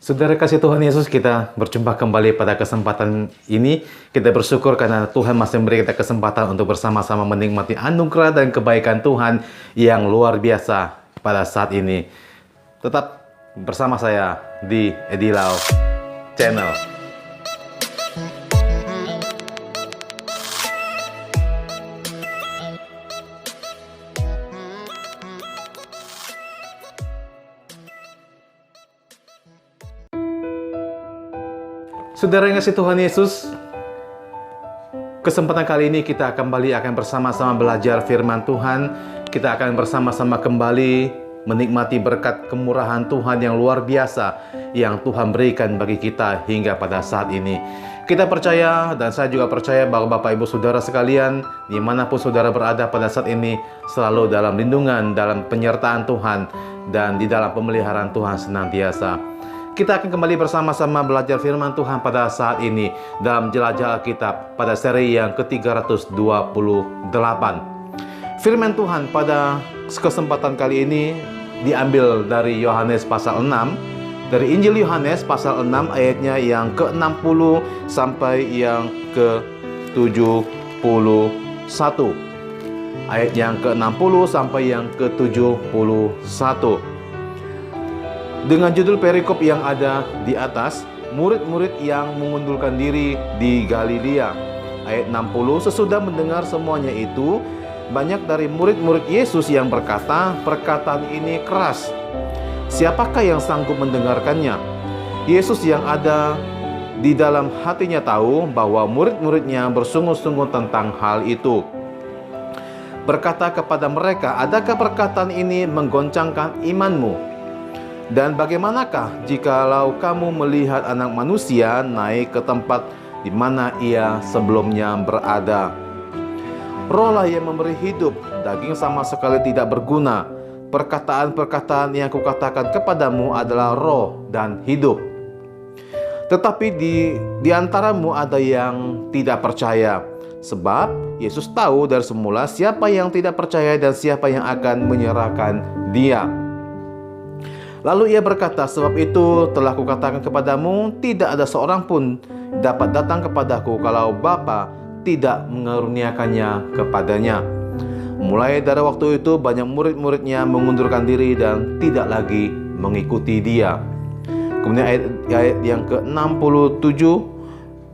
Saudara kasih Tuhan Yesus, kita berjumpa kembali pada kesempatan ini. Kita bersyukur karena Tuhan masih memberi kita kesempatan untuk bersama-sama menikmati anugerah dan kebaikan Tuhan yang luar biasa pada saat ini. Tetap bersama saya di Edilau Channel. Saudara yang kasih Tuhan Yesus, kesempatan kali ini kita kembali akan bersama-sama belajar firman Tuhan. Kita akan bersama-sama kembali menikmati berkat kemurahan Tuhan yang luar biasa yang Tuhan berikan bagi kita hingga pada saat ini. Kita percaya, dan saya juga percaya bahwa Bapak Ibu Saudara sekalian, dimanapun saudara berada pada saat ini, selalu dalam lindungan, dalam penyertaan Tuhan, dan di dalam pemeliharaan Tuhan senantiasa. Kita akan kembali bersama-sama belajar firman Tuhan pada saat ini dalam Jelajah Alkitab pada seri yang ke-328. Firman Tuhan pada kesempatan kali ini diambil dari Yohanes pasal 6, dari Injil Yohanes pasal 6 ayatnya yang ke-60 sampai yang ke-71. Ayat yang ke-60 sampai yang ke-71. Dengan judul perikop yang ada di atas, murid-murid yang mengundurkan diri di Galilea. Ayat 60, sesudah mendengar semuanya itu, banyak dari murid-murid Yesus yang berkata, perkataan ini keras. Siapakah yang sanggup mendengarkannya? Yesus yang ada di dalam hatinya tahu bahwa murid-muridnya bersungguh-sungguh tentang hal itu. Berkata kepada mereka, adakah perkataan ini menggoncangkan imanmu? Dan bagaimanakah jikalau kamu melihat anak manusia naik ke tempat di mana ia sebelumnya berada? Rohlah yang memberi hidup, daging sama sekali tidak berguna. Perkataan-perkataan yang kukatakan kepadamu adalah roh dan hidup. Tetapi di antaramu ada yang tidak percaya. Sebab Yesus tahu dari semula siapa yang tidak percaya dan siapa yang akan menyerahkan dia. Lalu ia berkata, sebab itu telah kukatakan kepadamu, tidak ada seorang pun dapat datang kepadaku kalau Bapa tidak mengaruniakannya kepadanya. Mulai dari waktu itu banyak murid-muridnya mengundurkan diri dan tidak lagi mengikuti dia. Kemudian ayat yang ke-67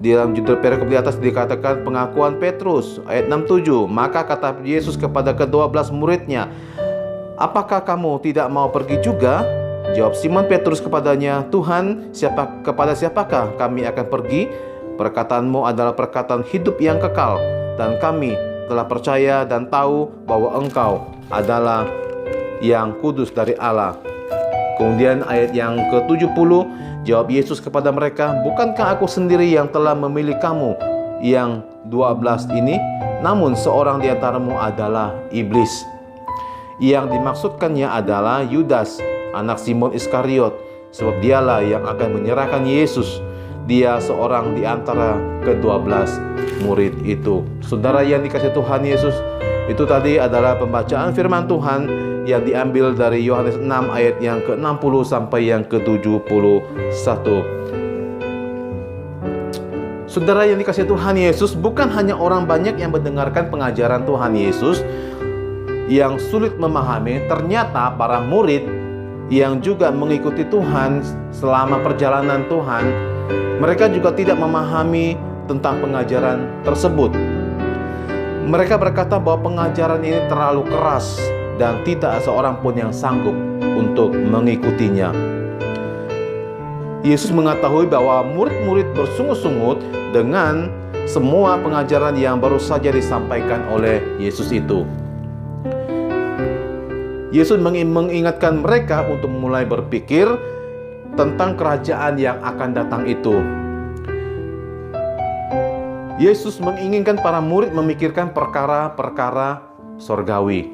di dalam judul perikop di atas dikatakan pengakuan Petrus. Ayat 67, maka kata Yesus kepada ke-12 muridnya, apakah kamu tidak mau pergi juga? Jawab Simon Petrus kepadanya, Tuhan, kepada siapakah kami akan pergi? Perkataanmu adalah perkataan hidup yang kekal, dan kami telah percaya dan tahu bahwa Engkau adalah yang kudus dari Allah. Kemudian ayat yang ke-70, jawab Yesus kepada mereka, bukankah aku sendiri yang telah memilih kamu yang 12 ini? Namun seorang di antaramu adalah iblis. Yang dimaksudkannya adalah Yudas, anak Simon Iskariot, sebab dialah yang akan menyerahkan Yesus. Dia seorang di antara ke-12 murid itu. Saudara yang dikasihi Tuhan Yesus, itu tadi adalah pembacaan firman Tuhan yang diambil dari Yohanes 6 ayat yang ke-60 sampai yang ke-71. Saudara yang dikasihi Tuhan Yesus, bukan hanya orang banyak yang mendengarkan pengajaran Tuhan Yesus yang sulit memahami, ternyata para murid yang juga mengikuti Tuhan selama perjalanan Tuhan, mereka juga tidak memahami tentang pengajaran tersebut. Mereka berkata bahwa pengajaran ini terlalu keras dan tidak seorang pun yang sanggup untuk mengikutinya. Yesus mengetahui bahwa murid-murid bersungguh-sungguh dengan semua pengajaran yang baru saja disampaikan oleh Yesus itu. Yesus mengingatkan mereka untuk mulai berpikir tentang kerajaan yang akan datang itu. Yesus menginginkan para murid memikirkan perkara-perkara sorgawi,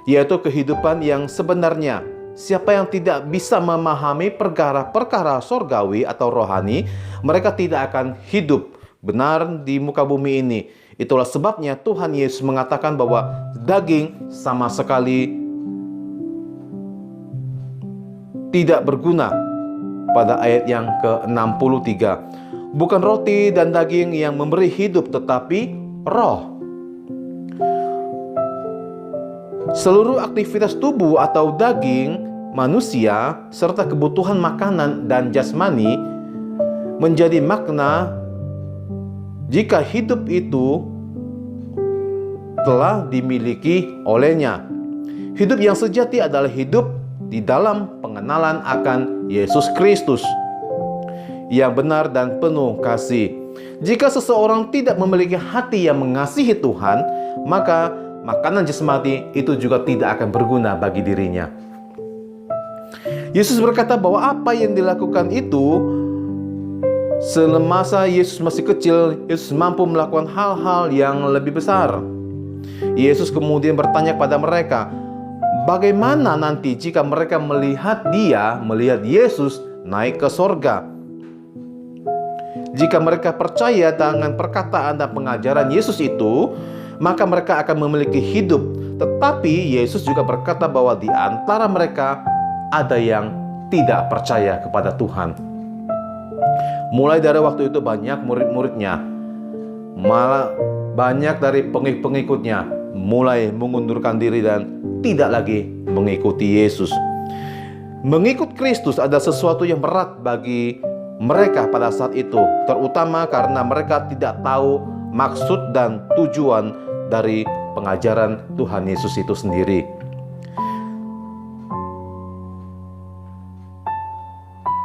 yaitu kehidupan yang sebenarnya. Siapa yang tidak bisa memahami perkara-perkara sorgawi atau rohani, mereka tidak akan hidup benar di muka bumi ini. Itulah sebabnya Tuhan Yesus mengatakan bahwa daging sama sekali tidak berguna pada ayat yang ke-63. Bukan roti dan daging yang memberi hidup, tetapi roh. Seluruh aktivitas tubuh atau daging manusia serta kebutuhan makanan dan jasmani menjadi makna jika hidup itu telah dimiliki olehnya. Hidup yang sejati adalah hidup di dalam pengenalan akan Yesus Kristus yang benar dan penuh kasih. Jika seseorang tidak memiliki hati yang mengasihi Tuhan, maka makanan jasmani itu juga tidak akan berguna bagi dirinya. Yesus berkata bahwa apa yang dilakukan itu semasa Yesus masih kecil, Yesus mampu melakukan hal-hal yang lebih besar. Yesus kemudian bertanya kepada mereka, bagaimana nanti jika mereka melihat Yesus naik ke sorga? Jika mereka percaya dengan perkataan dan pengajaran Yesus itu, maka mereka akan memiliki hidup. Tetapi Yesus juga berkata bahwa di antara mereka ada yang tidak percaya kepada Tuhan. Mulai dari waktu itu banyak murid-muridnya, malah banyak dari pengikut-pengikutnya mulai mengundurkan diri dan tidak lagi mengikuti Yesus. Mengikut Kristus adalah sesuatu yang berat bagi mereka pada saat itu, terutama karena mereka tidak tahu maksud dan tujuan dari pengajaran Tuhan Yesus itu sendiri.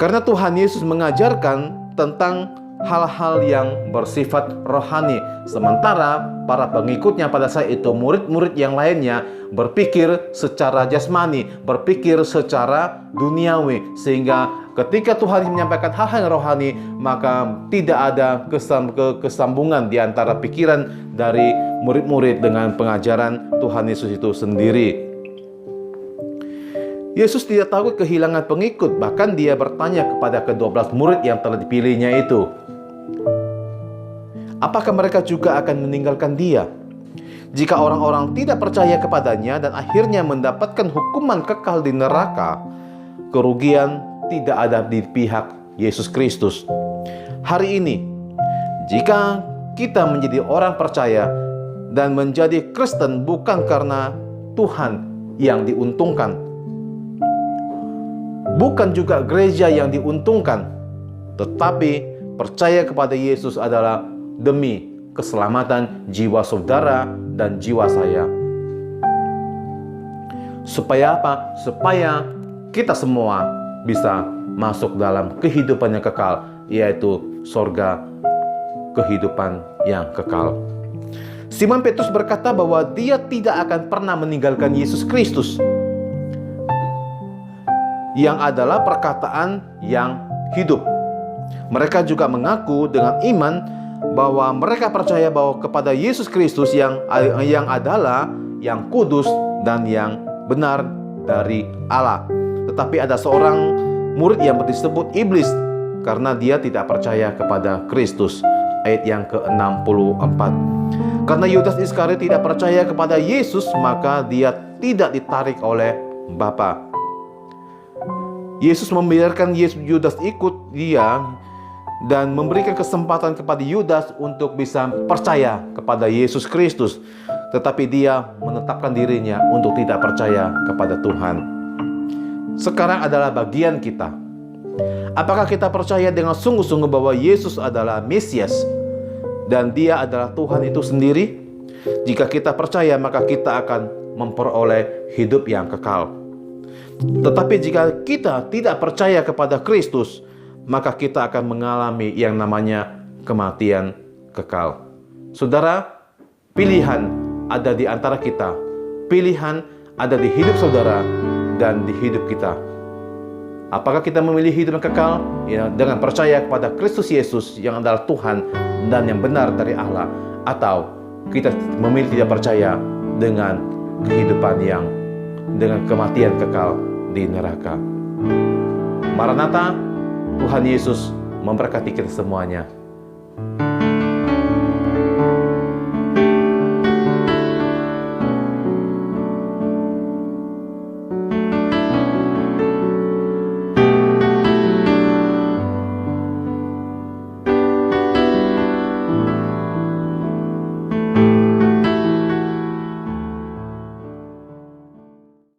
Karena Tuhan Yesus mengajarkan tentang hal-hal yang bersifat rohani, sementara para pengikutnya pada saat itu, murid-murid yang lainnya, berpikir secara jasmani, berpikir secara duniawi, sehingga ketika Tuhan menyampaikan hal-hal yang rohani, maka tidak ada kesambungan di antara pikiran dari murid-murid dengan pengajaran Tuhan Yesus itu sendiri. Yesus tidak takut kehilangan pengikut, bahkan dia bertanya kepada ke-12 murid yang telah dipilihnya itu, apakah mereka juga akan meninggalkan dia? Jika orang-orang tidak percaya kepadanya dan akhirnya mendapatkan hukuman kekal di neraka, kerugian tidak ada di pihak Yesus Kristus. Hari ini, jika kita menjadi orang percaya dan menjadi Kristen bukan karena Tuhan yang diuntungkan, bukan juga gereja yang diuntungkan, tetapi percaya kepada Yesus adalah demi keselamatan jiwa saudara dan jiwa saya. Supaya apa? Supaya kita semua bisa masuk dalam kehidupan yang kekal, yaitu sorga, kehidupan yang kekal. Simon Petrus berkata bahwa dia tidak akan pernah meninggalkan Yesus Kristus, yang adalah perkataan yang hidup. Mereka juga mengaku dengan iman bahwa mereka percaya bahwa kepada Yesus Kristus yang adalah yang kudus dan yang benar dari Allah. Tetapi ada seorang murid yang disebut iblis karena dia tidak percaya kepada Kristus. Ayat yang ke-64. Karena Yudas Iskariot tidak percaya kepada Yesus, maka dia tidak ditarik oleh Bapa. Yesus membiarkan Yudas ikut dia dan memberikan kesempatan kepada Yudas untuk bisa percaya kepada Yesus Kristus. Tetapi dia menetapkan dirinya untuk tidak percaya kepada Tuhan. Sekarang adalah bagian kita. Apakah kita percaya dengan sungguh-sungguh bahwa Yesus adalah Mesias dan Dia adalah Tuhan itu sendiri? Jika kita percaya, maka kita akan memperoleh hidup yang kekal. Tetapi jika kita tidak percaya kepada Kristus, maka kita akan mengalami yang namanya kematian kekal. Saudara, pilihan ada di antara kita. Pilihan ada di hidup saudara dan di hidup kita. Apakah kita memilih hidup yang kekal dengan percaya kepada Kristus Yesus yang adalah Tuhan dan yang benar dari Allah, atau kita memilih tidak percaya dengan kehidupan yang dengan kematian kekal di neraka? Maranatha, Tuhan Yesus memberkati kita semuanya.